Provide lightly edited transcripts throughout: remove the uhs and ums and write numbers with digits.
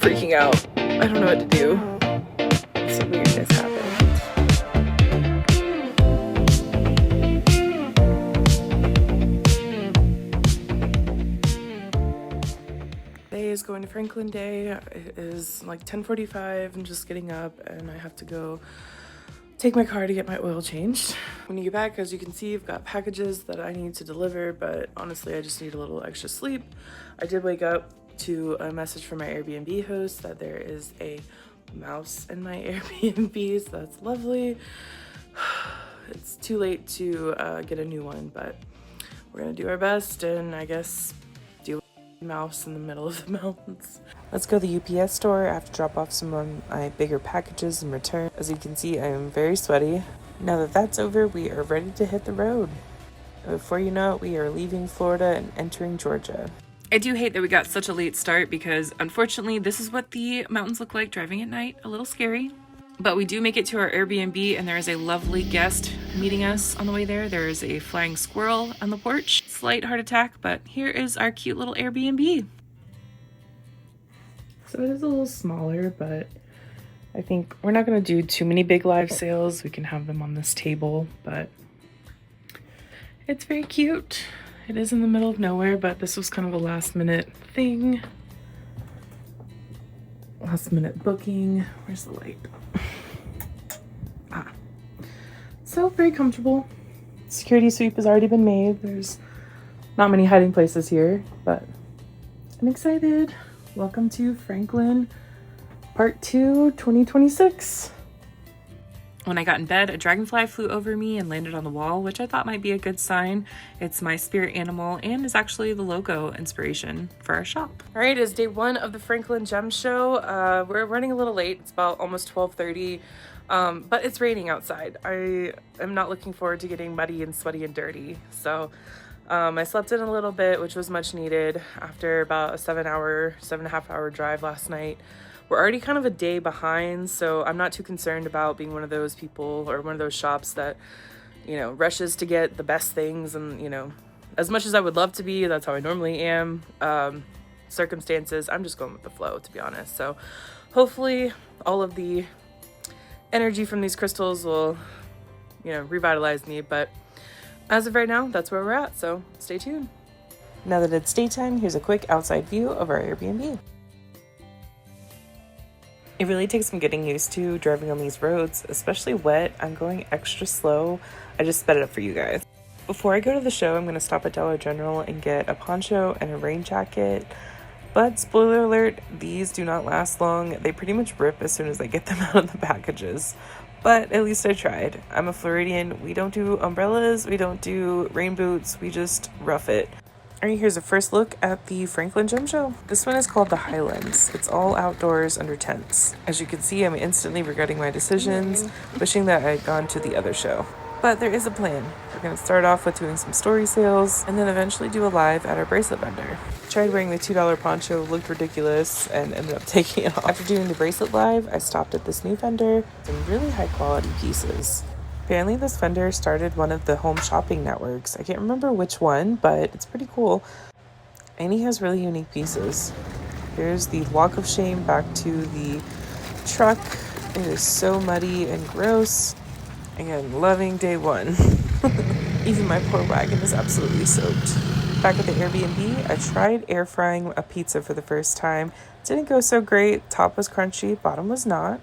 freaking out. I don't know what to do. Some weirdness happened. Today is going to Franklin Day. It is like 10:45. I'm just getting up and I have to go take my car to get my oil changed. When you get back, as you can see, I've got packages that I need to deliver, but honestly, I just need a little extra sleep. I did wake up to a message from my Airbnb host that there is a mouse in my Airbnb, so that's lovely. It's too late to get a new one, but we're gonna do our best and I guess deal with the mouse in the middle of the mountains. Let's go to the UPS store. I have to drop off some of my bigger packages and return. As you can see, I am very sweaty. Now that that's over, we are ready to hit the road. Before you know it, we are leaving Florida and entering Georgia. I do hate that we got such a late start because unfortunately this is what the mountains look like driving at night. A little scary. But we do make it to our Airbnb and there is a lovely guest meeting us on the way there. There is a flying squirrel on the porch. Slight heart attack, but here is our cute little Airbnb. So it is a little smaller, but I think we're not going to do too many big live sales. We can have them on this table, but it's very cute. It is in the middle of nowhere, but this was kind of a last minute thing. Last minute booking. Where's the light? So very comfortable. Security sweep has already been made. There's not many hiding places here, but I'm excited. Welcome to Franklin, Part 2, 2026. When I got in bed, a dragonfly flew over me and landed on the wall, which I thought might be a good sign. It's my spirit animal and is actually the logo inspiration for our shop. All right, it's day 1 of the Franklin Gem Show. We're running a little late. It's about almost 12:30, but it's raining outside. I am not looking forward to getting muddy and sweaty and dirty. So I slept in a little bit, which was much needed after about a 7.5 hour drive last night. We're already kind of a day behind, so I'm not too concerned about being one of those people or one of those shops that, you know, rushes to get the best things. And, you know, as much as I would love to be, that's how I normally am. Circumstances, I'm just going with the flow, to be honest. So hopefully all of the energy from these crystals will, you know, revitalize me. But as of right now, that's where we're at. So stay tuned. Now that it's daytime, here's a quick outside view of our Airbnb. It really takes some getting used to driving on these roads, especially wet. I'm going extra slow. I just sped it up for you guys. Before I go to the show, I'm going to stop at Dollar General and get a poncho and a rain jacket. But spoiler alert, these do not last long. They pretty much rip as soon as I get them out of the packages. But at least I tried. I'm a Floridian. We don't do umbrellas. We don't do rain boots. We just rough it. Alright, here's a first look at the Franklin Gem Show. This one is called the Highlands. It's all outdoors under tents. As you can see, I'm instantly regretting my decisions, wishing that I had gone to the other show. But there is a plan. We're going to start off with doing some story sales, and then eventually do a live at our bracelet vendor. Tried wearing the $2 poncho, looked ridiculous, and ended up taking it off. After doing the bracelet live, I stopped at this new vendor. Some really high quality pieces. Apparently this vendor started one of the home shopping networks. I can't remember which one, but it's pretty cool. And he has really unique pieces. Here's the walk of shame back to the truck. It is so muddy and gross. Again, loving day 1. Even my poor wagon is absolutely soaked. Back at the Airbnb, I tried air frying a pizza for the first time. Didn't go so great. Top was crunchy, bottom was not.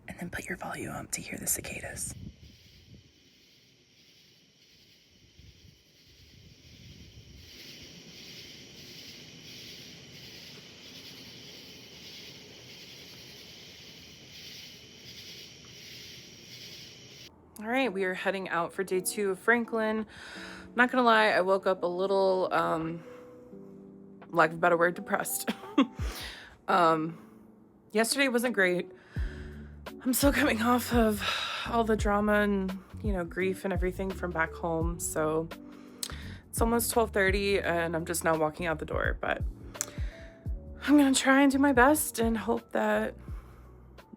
And then put your volume up to hear the cicadas. All right, we are heading out for day 2 of Franklin. I'm not gonna lie, I woke up a little, lack of a better word, depressed. Yesterday wasn't great. I'm still coming off of all the drama and, you know, grief and everything from back home. So it's almost 12:30 and I'm just now walking out the door, but I'm gonna try and do my best and hope that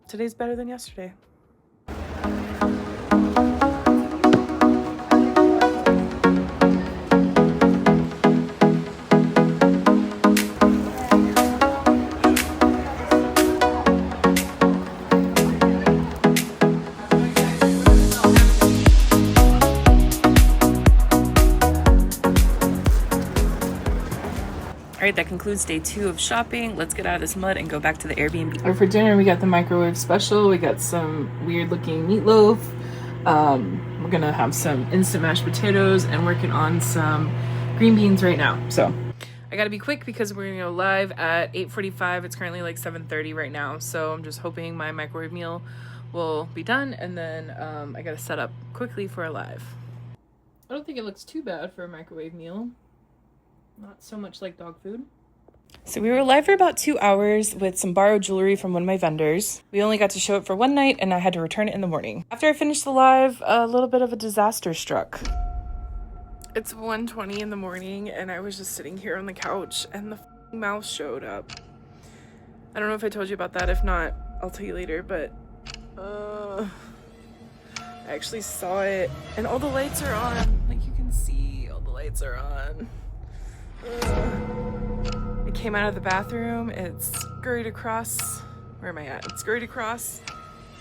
today's better than yesterday. All right, that concludes day 2 of shopping. Let's get out of this mud and go back to the Airbnb. All right, for dinner, we got the microwave special. We got some weird looking meatloaf. We're gonna have some instant mashed potatoes and working on some green beans right now. So I gotta be quick because we're gonna go live at 8:45. It's currently like 7:30 right now. So I'm just hoping my microwave meal will be done, and then I gotta set up quickly for a live. I don't think it looks too bad for a microwave meal. Not so much like dog food. So we were live for about 2 hours with some borrowed jewelry from one of my vendors. We only got to show it for one night and I had to return it in the morning. After I finished the live, a little bit of a disaster struck. It's 1:20 in the morning and I was just sitting here on the couch and the mouse showed up. I don't know if I told you about that. If not, I'll tell you later, but I actually saw it and all the lights are on. Like you can see, all the lights are on. It came out of the bathroom, it scurried across, where am I at? It scurried across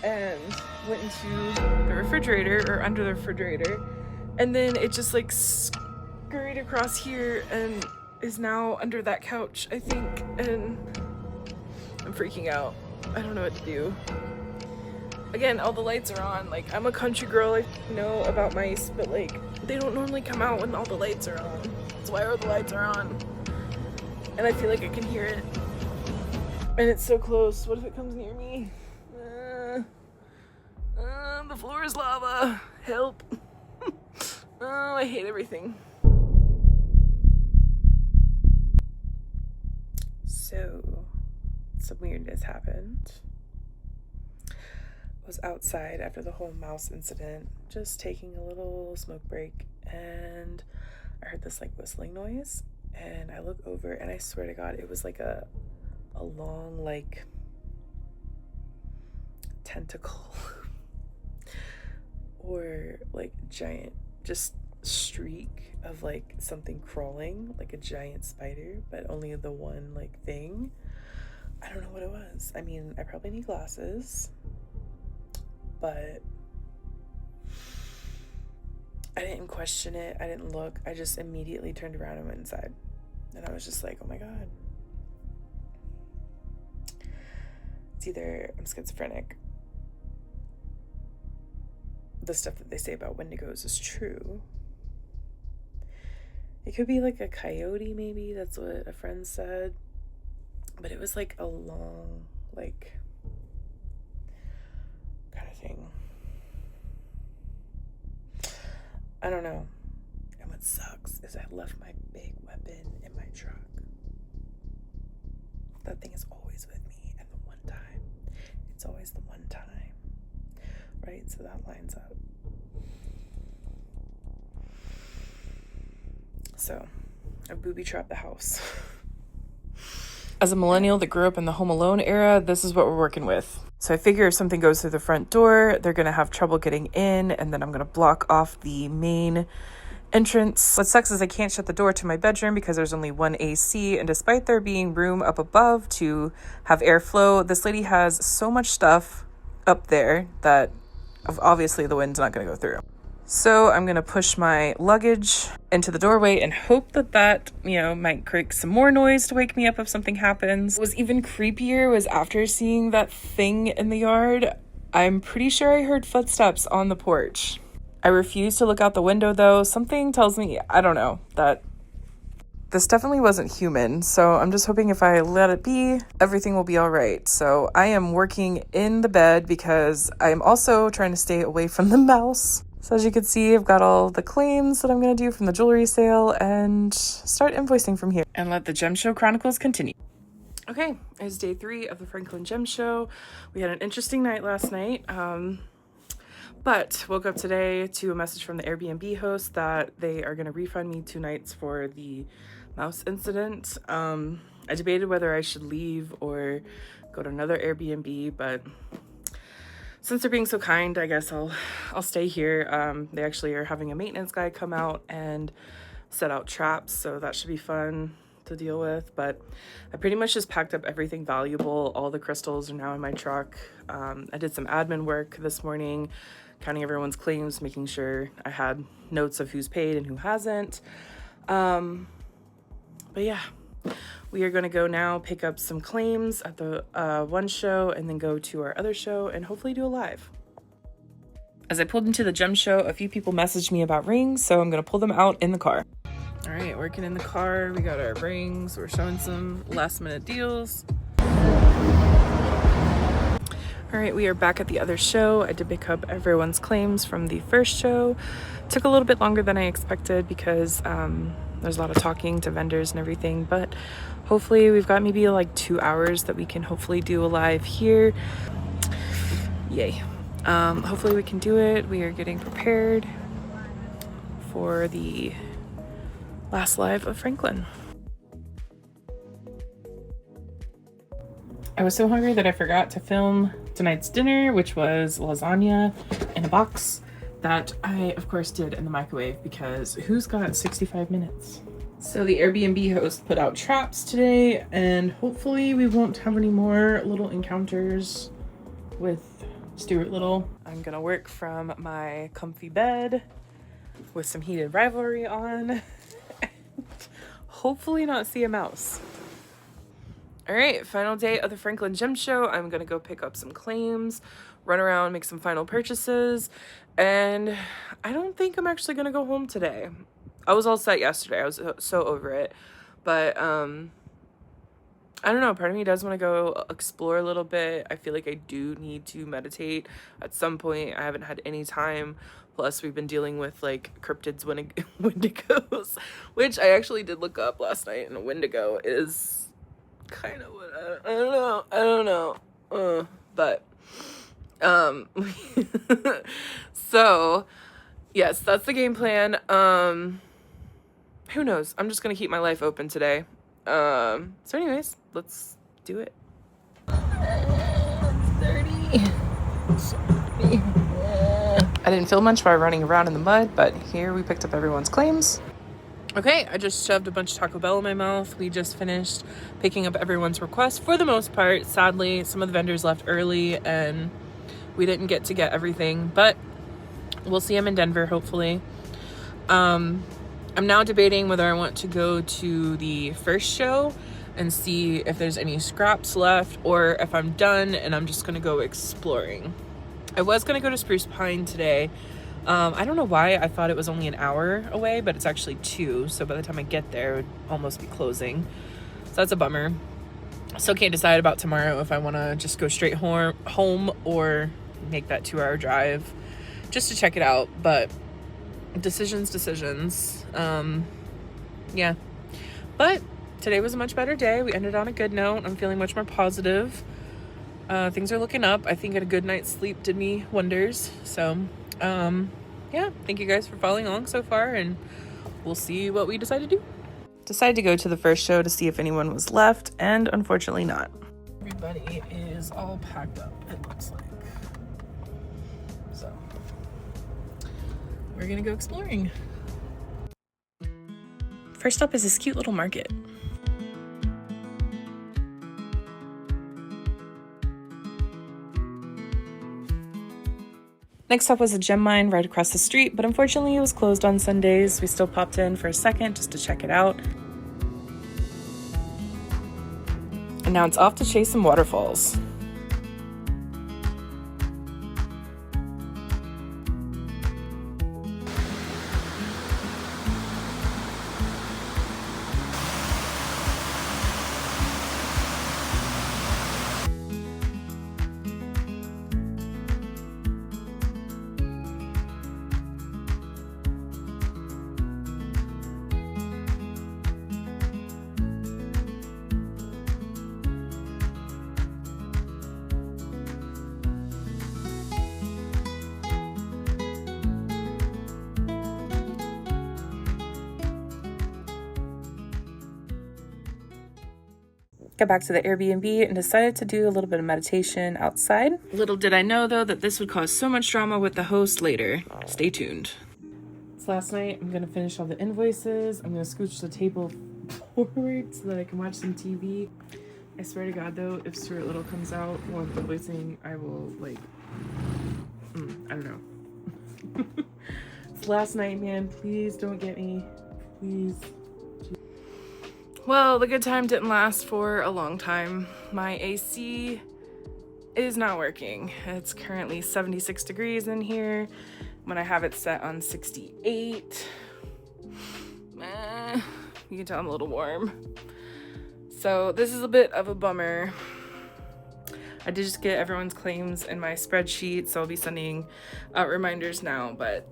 and went into the refrigerator or under the refrigerator. And then it just like scurried across here and is now under that couch, I think. And I'm freaking out. I don't know what to do. Again, all the lights are on. Like, I'm a country girl, I know about mice, but like, they don't normally come out when all the lights are on. That's why all the lights are on. And I feel like I can hear it. And it's so close. What if it comes near me? The floor is lava. Help. Oh, I hate everything. So, some weirdness happened. I was outside after the whole mouse incident, just taking a little smoke break, and I heard this like whistling noise, and I look over and I swear to God, it was like a long like tentacle or like giant just streak of like something crawling, like a giant spider, but only the one like thing. I don't know what it was. I mean, I probably need glasses, but I didn't question it. I didn't look. I just immediately turned around and went inside. And I was just like, oh my God. It's either I'm schizophrenic, the stuff that they say about wendigos is true. It could be like a coyote, maybe. That's what a friend said. But it was like a long, like, kind of thing. I don't know. And what sucks is I left my big weapon in my truck. That thing is always with me, and the one time. It's always the one time. Right? So that lines up. So, I booby-trapped the house. As a millennial that grew up in the Home Alone era, this is what we're working with. So I figure if something goes through the front door, they're going to have trouble getting in, and then I'm going to block off the main entrance. What sucks is I can't shut the door to my bedroom because there's only one AC, and despite there being room up above to have airflow, this lady has so much stuff up there that obviously the wind's not going to go through. So I'm going to push my luggage into the doorway and hope that, might create some more noise to wake me up if something happens. What was even creepier was after seeing that thing in the yard, I'm pretty sure I heard footsteps on the porch. I refuse to look out the window though. Something tells me, I don't know, that this definitely wasn't human. So I'm just hoping if I let it be, everything will be all right. So I am working in the bed because I'm also trying to stay away from the mouse. So as you can see, I've got all the claims that I'm going to do from the jewelry sale and start invoicing from here and let the Gem Show Chronicles continue. Okay, it's day 3 of the Franklin Gem Show. We had an interesting night last night, but woke up today to a message from the Airbnb host that they are going to refund me 2 nights for the mouse incident. I debated whether I should leave or go to another Airbnb, but since they're being so kind, I guess I'll stay here. They actually are having a maintenance guy come out and set out traps, so that should be fun to deal with. But I pretty much just packed up everything valuable. All the crystals are now in my truck. I did some admin work this morning, counting everyone's claims, making sure I had notes of who's paid and who hasn't. But yeah, We are going to go now pick up some claims at the one show and then go to our other show and hopefully do a live. As I pulled into the gem show, a few people messaged me about rings, so I'm going to pull them out in the car. All right, working in the car. We got our rings. We're showing some last minute deals. All right, we are back at the other show. I did pick up everyone's claims from the first show. Took a little bit longer than I expected because there's a lot of talking to vendors and everything, but hopefully we've got maybe like 2 hours that we can hopefully do a live here. Yay. Hopefully we can do it. We are getting prepared for the last live of Franklin. I was so hungry that I forgot to film tonight's dinner, which was lasagna in a box that I, of course, did in the microwave because who's got 65 minutes? So the Airbnb host put out traps today, and hopefully we won't have any more little encounters with Stuart Little. I'm gonna work from my comfy bed with some heated rivalry on and hopefully not see a mouse. All right, final day of the Franklin Gem Show. I'm gonna go pick up some claims, run around, make some final purchases, and I don't think I'm actually gonna go home today. I was all set yesterday. I was so over it, but I don't know. Part of me does want to go explore a little bit. I feel like I do need to meditate at some point. I haven't had any time. Plus, we've been dealing with like cryptids, wendigos, which I actually did look up last night, and a wendigo is kind of what I don't know, but so yes, that's the game plan. Who knows? I'm just gonna keep my life open today. So anyways, let's do it. 30. I didn't feel much while running around in the mud, but here we picked up everyone's claims. Okay, I just shoved a bunch of Taco Bell in my mouth. We just finished picking up everyone's request for the most part. Sadly, some of the vendors left early and we didn't get to get everything, but we'll see them in Denver, hopefully. I'm now debating whether I want to go to the first show and see if there's any scraps left or if I'm done and I'm just going to go exploring. I was going to go to Spruce Pine today. I don't know why I thought it was only an hour away, but it's actually 2. So by the time I get there, it would almost be closing. So that's a bummer. Still can't decide about tomorrow if I want to just go straight home or make that 2-hour drive just to check it out. But decisions. Yeah. But today was a much better day. We ended on a good note. I'm feeling much more positive. Things are looking up. I think a good night's sleep did me wonders. So, yeah, thank you guys for following along so far, and we'll see what we decide to do. Decided to go to the first show to see if anyone was left, and unfortunately not. Everybody is all packed up, it looks like. So, we're gonna go exploring. First up is this cute little market. Next up was a gem mine right across the street, but unfortunately it was closed on Sundays. We still popped in for a second just to check it out. And now it's off to chase some waterfalls. Got back to the Airbnb and decided to do a little bit of meditation outside. Little did I know, though, that this would cause so much drama with the host later. Stay tuned. It's last night. I'm going to finish all the invoices. I'm going to scooch the table forward so that I can watch some TV. I swear to God, though, if Stuart Little comes out while I'm invoicing, I will, like, I don't know. It's last night, man. Please don't get me. Please. Well, the good time didn't last for a long time. My AC is not working. It's currently 76 degrees in here when I have it set on 68. You can tell I'm a little warm. So this is a bit of a bummer. I did just get everyone's claims in my spreadsheet, so I'll be sending out reminders now, but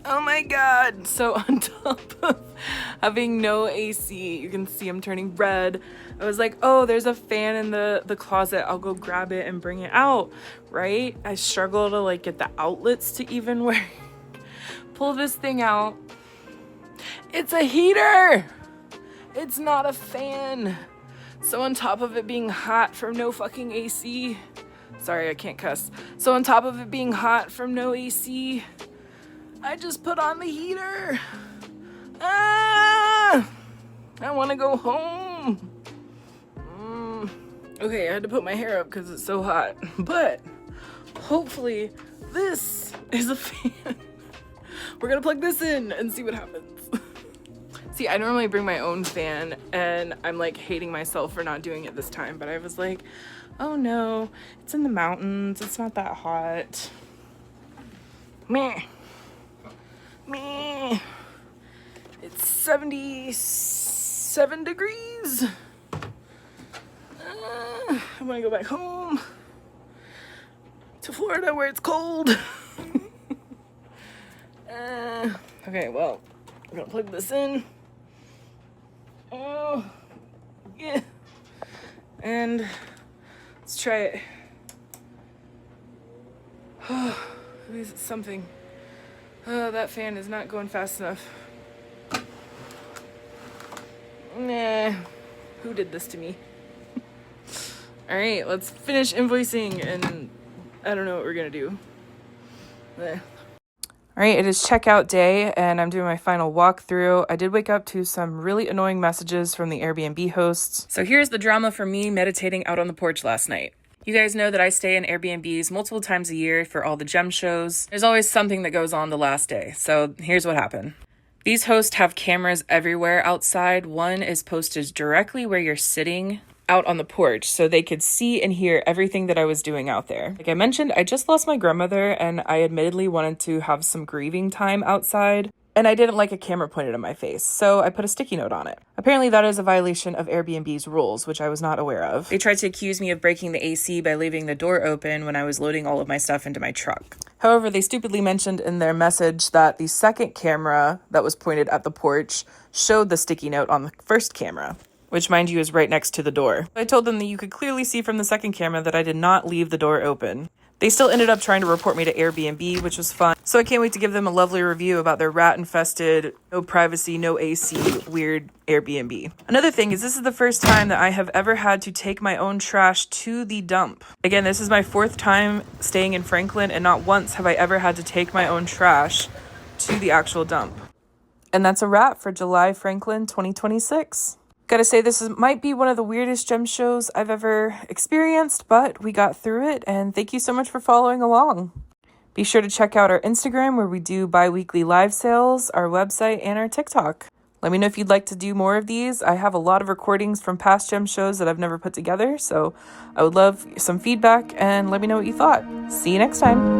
oh my god. So on top of having no AC, you can see I'm turning red. I was like, oh, there's a fan in the closet. I'll go grab it and bring it out, right? I struggle to like get the outlets to even work. Pull this thing out. It's a heater. It's not a fan. So on top of it being hot from no fucking AC, sorry, I can't cuss. So on top of it being hot from no AC, I just put on the heater. I want to go home. Okay, I had to put my hair up because it's so hot. But hopefully this is a fan. We're gonna plug this in and see what happens. See, I normally bring my own fan, and I'm like hating myself for not doing it this time, but I was like, oh no, it's in the mountains, it's not that hot. Meh. It's 77 degrees. I want to go back home to Florida where it's cold. Okay, well, I'm gonna plug this in. Oh, yeah. And let's try it. Oh, at least it's something. Oh, that fan is not going fast enough. Nah, who did this to me? All right, let's finish invoicing, and I don't know what we're gonna do. All right, it is checkout day, and I'm doing my final walkthrough. I did wake up to some really annoying messages from the Airbnb hosts. So here's the drama for me meditating out on the porch last night. You guys know that I stay in Airbnbs multiple times a year for all the gem shows. There's always something that goes on the last day. So here's what happened. These hosts have cameras everywhere outside. One is posted directly where you're sitting out on the porch, so they could see and hear everything that I was doing out there. Like I mentioned, I just lost my grandmother, and I admittedly wanted to have some grieving time outside, and I didn't like a camera pointed at my face, so I put a sticky note on it. Apparently that is a violation of Airbnb's rules, which I was not aware of. They tried to accuse me of breaking the AC by leaving the door open when I was loading all of my stuff into my truck. However, they stupidly mentioned in their message that the second camera that was pointed at the porch showed the sticky note on the first camera, which, mind you, is right next to the door. I told them that you could clearly see from the second camera that I did not leave the door open. They still ended up trying to report me to Airbnb, which was fun. So I can't wait to give them a lovely review about their rat-infested, no privacy, no AC, weird Airbnb. Another thing is this is the first time that I have ever had to take my own trash to the dump. Again, this is my 4th time staying in Franklin, and not once have I ever had to take my own trash to the actual dump. And that's a wrap for July Franklin 2026. Gotta say, might be one of the weirdest gem shows I've ever experienced, but we got through it, and thank you so much for following along. Be sure to check out our Instagram, where we do bi-weekly live sales, our website, and our TikTok. Let me know if you'd like to do more of these. I have a lot of recordings from past gem shows that I've never put together, so I would love some feedback, and let me know what you thought. See you next time.